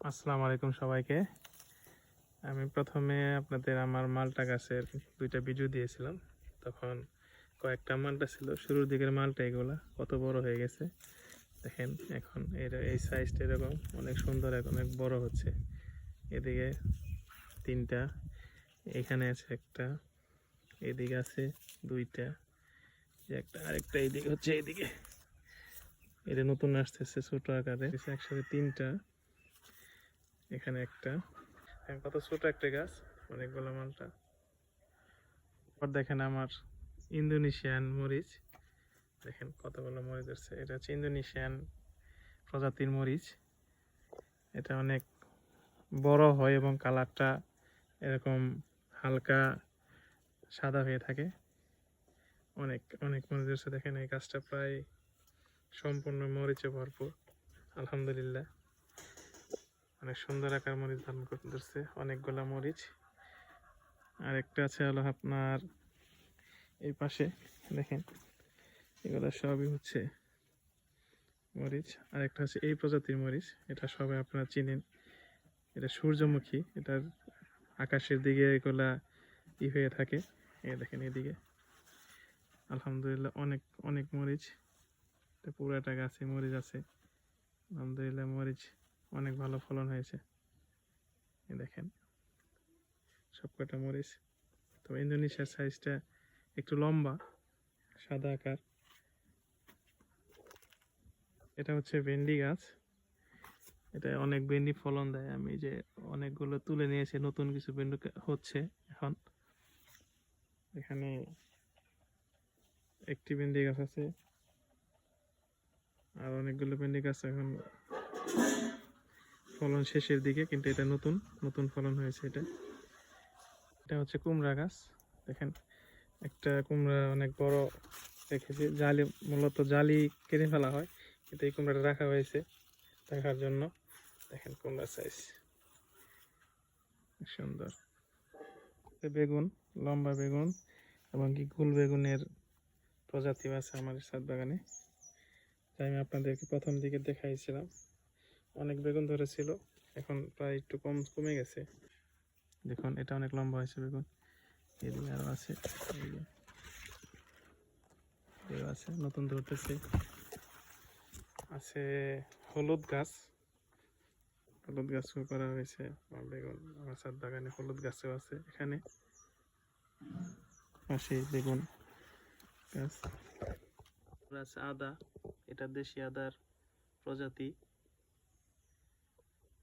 আসসালামু আলাইকুম সবাইকে। আমি প্রথমে আপনাদের আমার মালটা গাছের দুইটা ভিডিও দিয়েছিলাম। তখন কয়েকটা মালটা ছিল, শুরুর দিকের মালটা, এগুলা কত বড় হয়ে গেছে দেখেন। এখন এই সাইজটা এরকম অনেক সুন্দর, অনেক বড় হচ্ছে। এদিকে তিনটা, এখানে আছে একটা, এদিকে আছে দুইটা, একটা আরেকটা এইদিকে হচ্ছে, এইদিকে এটা নতুন আসতেছে ছোট আকারে, একসাথে তিনটা, এখানে একটা। কত ছোট একটা গাছ, অনেকগুলো মালটা। দেখেন আমার ইন্দোনেশিয়ান মরিচ, দেখেন কতগুলো মরিচ আছে। এটা হচ্ছে ইন্দোনেশিয়ান প্রজাতির মরিচ। এটা অনেক বড় হয় এবং কালারটা এরকম হালকা সাদা হয়ে থাকে। অনেক অনেক মরিচ আছে দেখেন। এই গাছটা প্রায় সম্পূর্ণ মরিচে ভরপুর, আলহামদুলিল্লাহ। অনেক সুন্দর আকার মরিচ ধারণ করতেছে, অনেকগুলা মরিচ। আর একটা আছে হলো আপনার এই পাশে, দেখেন এগুলো সবই হচ্ছে মরিচ। আর একটা হচ্ছে এই প্রজাতির মরিচ, এটা সবাই আপনারা চিনেন, এটা সূর্যমুখী। এটার আকাশের দিকে এগুলা হয়ে থাকে। এই দেখেন এদিকে, আলহামদুলিল্লাহ অনেক অনেক মরিচ। এটা পুরাটা গাছে মরিচ আছে, আলহামদুলিল্লাহ। মরিচ অনেক ভালো ফলন হয়েছে। এই দেখেন সবকটা মরিচ। তো ইন্দোনেশিয়ার সাইজটা একটু লম্বা, সাদা আকার। এটা হচ্ছে ভেন্ডি গাছ, এটা অনেক ভেন্ডি ফলন দেয়। আমি যে অনেকগুলো তুলে নিয়েছি, নতুন কিছু ভেন্ডি হচ্ছে এখন। এখানে একটি ভেন্ডি গাছ আছে, আর অনেকগুলো ভেন্ডি গাছ এখন ফলন শেষের দিকে, কিন্তু এটা নতুন নতুন ফলন হয়েছে। এটা হচ্ছে কুমড়া গাছ, দেখেন একটা কুমড়া অনেক বড় রেখেছি। জালি, মূলত জালি কেটে ফেলা হয়, কিন্তু এই কুমড়াটা রাখা হয়েছে দেখার জন্য। দেখেন কুমড়া সাইজ সুন্দর। বেগুন, লম্বা বেগুন এবং কি গোল বেগুনের প্রজাতি আছে আমার ছাদ বাগানে, তাই আমি আপনাদেরকে প্রথম দিকে দেখাইছিলাম। অনেক বেগুন ধরেছিল, এখন প্রায় একটু কমে গেছে। দেখুন এটা অনেক লম্বা হয়েছে বেগুন। এদিকে আরো আছে, আছে নতুন ধরতেছে। আছে হলুদ গাছ, হলুদ গাছও করা হয়েছে বেগুন। আমার ছাদ বাগানে হলুদ গাছও আছে। এখানে পাশে বেগুন গাছ আছে। আদা, এটা দেশি আদার প্রজাতি।